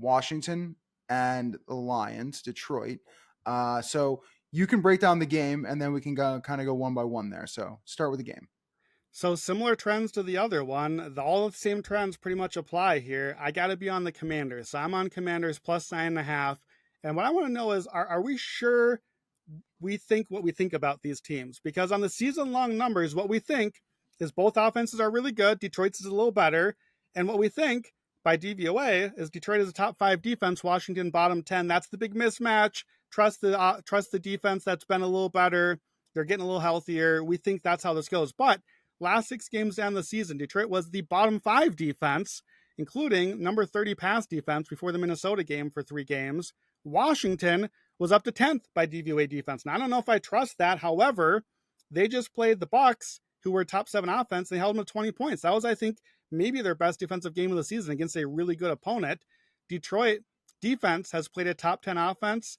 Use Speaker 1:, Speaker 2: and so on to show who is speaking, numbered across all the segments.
Speaker 1: Washington, and the Lions, Detroit. So you can break down the game, and then we can kind of go one by one there. So start with the game.
Speaker 2: So similar trends to the other one. All the same trends pretty much apply here. I got to be on the Commanders. So I'm on Commanders plus 9.5. And what I want to know is, are we sure we think what we think about these teams? Because on the season long numbers, what we think is both offenses are really good. Detroit's is a little better. And what we think by DVOA is Detroit is a top 5 defense, Washington bottom 10. That's the big mismatch. Trust the defense that's been a little better. They're getting a little healthier. We think that's how this goes. But last 6 games down the season, Detroit was the bottom 5 defense, including number 30 pass defense before the Minnesota game for 3 games. Washington was up to 10th by DVOA defense. Now, I don't know if I trust that. However, they just played the Bucs, who were top 7 offense. They held them to 20 points. That was, I think, maybe their best defensive game of the season against a really good opponent. Detroit defense has played a top 10 offense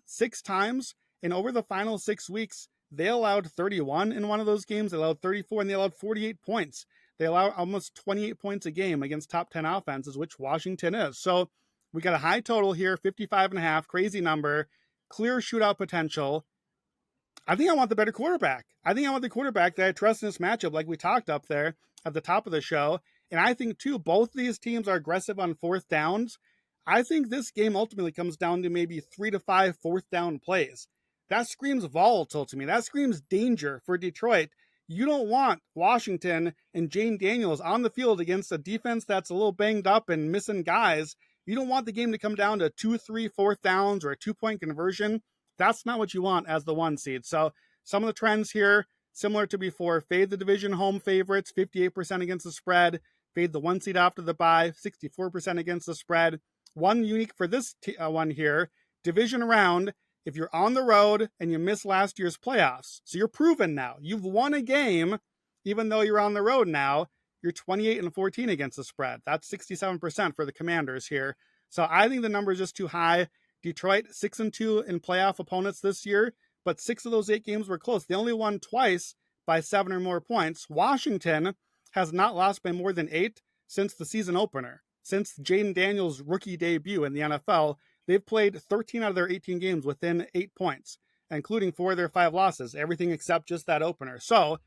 Speaker 2: 6 times. And over the final 6 weeks, they allowed 31 in one of those games. They allowed 34, and they allowed 48 points. They allow almost 28 points a game against top 10 offenses, which Washington is. So we got a high total here, 55.5, crazy number, clear shootout potential. I think I want the better quarterback. I think I want the quarterback that I trust in this matchup, like we talked up there at the top of the show. And I think, too, both these teams are aggressive on 4th downs. I think this game ultimately comes down to maybe 3 to 5 4th down plays. That screams volatile to me. That screams danger for Detroit. You don't want Washington and Jane Daniels on the field against a defense that's a little banged up and missing guys. You don't want the game to come down to 2, 3, 4th downs or a 2-point conversion. That's not what you want as the 1 seed. So some of the trends here, similar to before, fade the division home favorites, 58% against the spread. Fade the 1 seed after the bye, 64% against the spread. One unique for this one here, division round, if you're on the road and you miss last year's playoffs. So you're proven now. You've won a game, even though you're on the road now. You're 28-14 against the spread. That's 67% for the Commanders here. So I think the number is just too high. Detroit 6-2 in playoff opponents this year, but 6 of those 8 games were close. They only won twice by 7 or more points. Washington has not lost by more than 8 since the season opener. Since Jaden Daniels' rookie debut in the NFL, they've played 13 out of their 18 games within 8 points, including 4 of their 5 losses, everything except just that opener. So,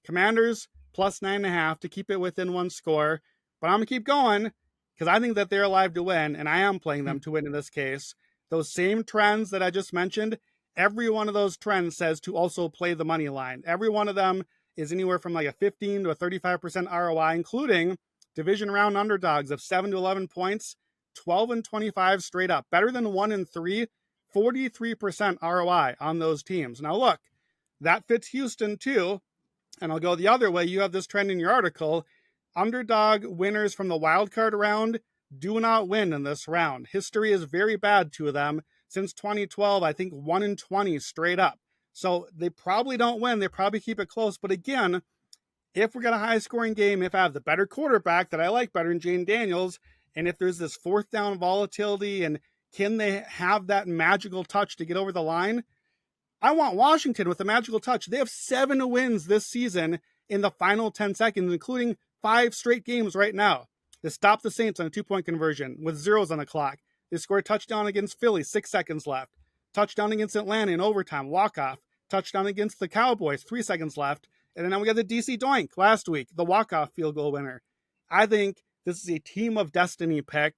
Speaker 2: Commanders plus 9.5 to keep it within 1 score. But I'm going to keep going because I think that they're alive to win, and I am playing them to win in this case. Those same trends that I just mentioned, every one of those trends says to also play the money line. Every one of them is anywhere from like a 15 to a 35% ROI, including division round underdogs of 7 to 11 points, 12-25 straight up, better than 1-3, 43% ROI on those teams. Now look, that fits Houston too. And I'll go the other way. You have this trend in your article. Underdog winners from the wild card round do not win in this round. History is very bad to them. Since 2012, I think 1-20 straight up. So they probably don't win. They probably keep it close. But again, if we got a high scoring game, if I have the better quarterback that I like better than Jane Daniels, and if there's this 4th down volatility and can they have that magical touch to get over the line? I want Washington with a magical touch. They have 7 wins this season in the final 10 seconds, including 5 straight games right now. They stopped the Saints on a 2-point conversion with zeros on the clock. They scored a touchdown against Philly, 6 seconds left. Touchdown against Atlanta in overtime, walk-off. Touchdown against the Cowboys, 3 seconds left. And then we got the DC Doink last week, the walk-off field goal winner. I think this is a team of destiny pick.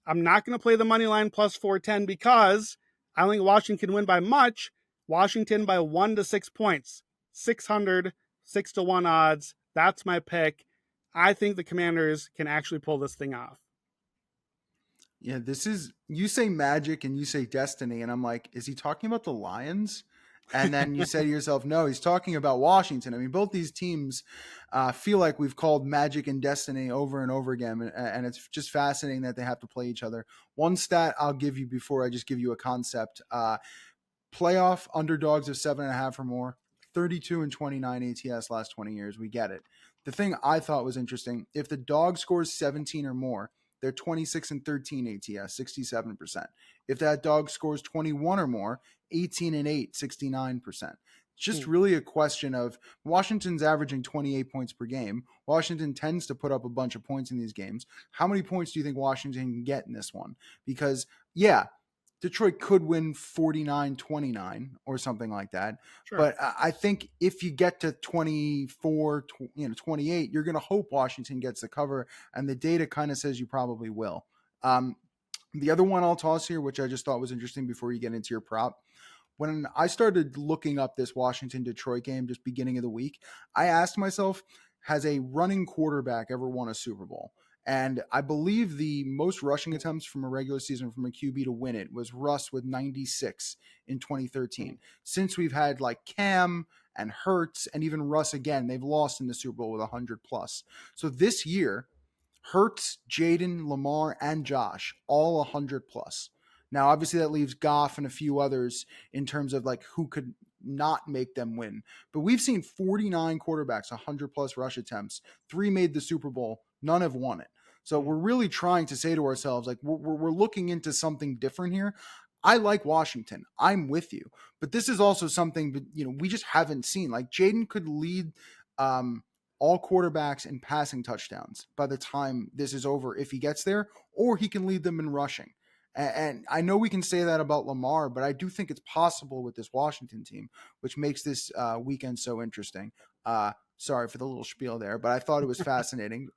Speaker 2: I'm not going to play the money line plus 410 because I don't think Washington can win by much. Washington by 1 to 6 points. 600, 6-1 odds. That's my pick. I think the Commanders can actually pull this thing off.
Speaker 1: Yeah, you say magic and you say destiny, and I'm like, is he talking about the Lions? And then you say to yourself, no, he's talking about Washington. I mean, both these teams feel like we've called magic and destiny over and over again, and it's just fascinating that they have to play each other. One stat I'll give you before I just give you a concept. Playoff underdogs of 7.5 or more, 32-29 ATS last 20 years. We get it. The thing I thought was interesting, if the dog scores 17 or more, they're 26-13 ATS, 67%. If that dog scores 21 or more, 18-8, 69%. It's just really a question of Washington's averaging 28 points per game. Washington tends to put up a bunch of points in these games. How many points do you think Washington can get in this one? Because, yeah, Detroit could win 49-29 or something like that.
Speaker 2: Sure.
Speaker 1: But I think if you get to 24, 28, you're going to hope Washington gets the cover, and the data kind of says you probably will. The other one I'll toss here, which I just thought was interesting before you get into your prop, when I started looking up this Washington-Detroit game just beginning of the week, I asked myself, has a running quarterback ever won a Super Bowl? And I believe the most rushing attempts from a regular season from a QB to win it was Russ with 96 in 2013. Since we've had like Cam and Hurts and even Russ again, they've lost in the Super Bowl with 100 plus. So this year, Hurts, Jaden, Lamar, and Josh, all 100 plus. Now, obviously, that leaves Goff and a few others in terms of like who could not make them win. But we've seen 49 quarterbacks, 100 plus rush attempts. 3 made the Super Bowl. None have won it. So we're really trying to say to ourselves, like, we're looking into something different here. I like Washington. I'm with you. But this is also something that, we just haven't seen. Like, Jaden could lead all quarterbacks in passing touchdowns by the time this is over if he gets there, or he can lead them in rushing. And I know we can say that about Lamar, but I do think it's possible with this Washington team, which makes this weekend so interesting. Sorry for the little spiel there, but I thought it was fascinating.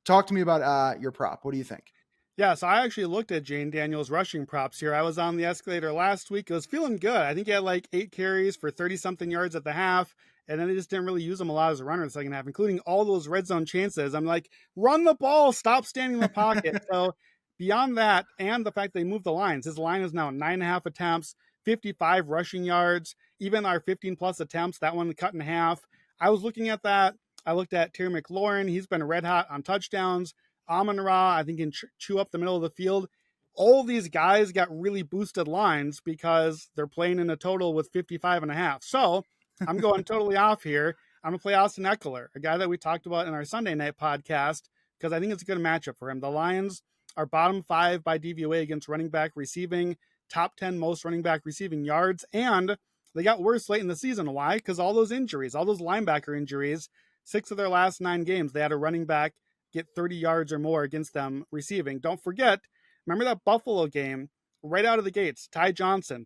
Speaker 1: Talk to me about your prop. What do you think?
Speaker 2: Yeah, so I actually looked at Jane Daniels' rushing props here. I was on the escalator last week. It was feeling good. I think he had like 8 carries for 30-something yards at the half, and then they just didn't really use him a lot as a runner in the second half, including all those red zone chances. I'm like, run the ball, stop standing in the pocket. So beyond that, and the fact they moved the lines, his line is now 9.5 attempts, 55 rushing yards. Even our 15-plus attempts, that one cut in half. I was looking at that. I looked at Terry McLaurin. He's been red hot on touchdowns. Amon-Ra, I think, can chew up the middle of the field. All these guys got really boosted lines because they're playing in a total with 55.5. So I'm going totally off here. I'm going to play Austin Ekeler, a guy that we talked about in our Sunday night podcast, because I think it's a good matchup for him. The Lions are bottom 5 by DVOA against running back receiving, top 10 most running back receiving yards, and they got worse late in the season. Why? Because all those injuries, all those linebacker injuries, 6 of their last 9 games, they had a running back get 30 yards or more against them receiving. Don't forget, remember that Buffalo game right out of the gates? Ty Johnson,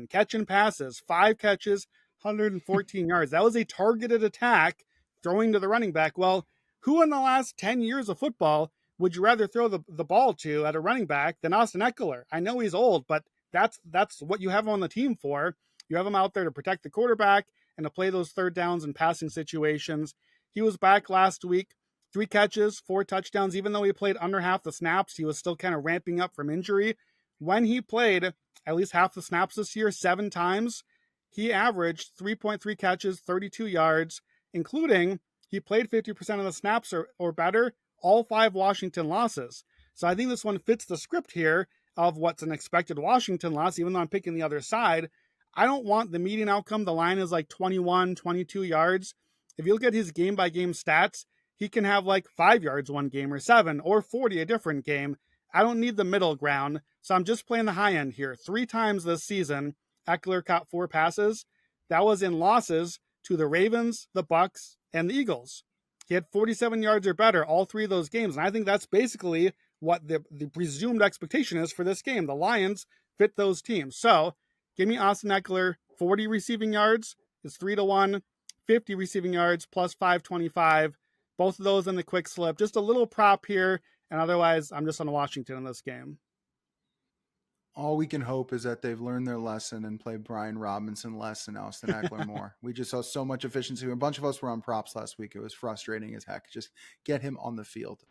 Speaker 2: catching passes, 5 catches, 114 yards. That was a targeted attack throwing to the running back. Well, who in the last 10 years of football would you rather throw the ball to at a running back than Austin Ekeler? I know he's old, but that's what you have him on the team for. You have him out there to protect the quarterback and to play those third downs and passing situations. He was back last week. 3 catches, 4 touchdowns. Even though he played under half the snaps, he was still kind of ramping up from injury. When he played at least half the snaps this year, 7 times, he averaged 3.3 catches, 32 yards, including he played 50% of the snaps or better, all 5 Washington losses. So I think this one fits the script here of what's an expected Washington loss, even though I'm picking the other side. I don't want the median outcome. The line is like 21, 22 yards. If you look at his game-by-game stats, he can have like 5 yards one game or 7 or 40 a different game. I don't need the middle ground, so I'm just playing the high end here. 3 times this season, Ekeler caught 4 passes. That was in losses to the Ravens, the Bucks, and the Eagles. He had 47 yards or better all 3 of those games, and I think that's basically what the presumed expectation is for this game. The Lions fit those teams. So give me Austin Ekeler, 40 receiving yards is 3-1, 50 receiving yards plus 525. Both of those in the quick slip. Just a little prop here, and otherwise I'm just on Washington in this game.
Speaker 1: All we can hope is that they've learned their lesson and play Brian Robinson less and Austin Ekeler more. We just saw so much efficiency. A bunch of us were on props last week. It was frustrating as heck. Just get him on the field.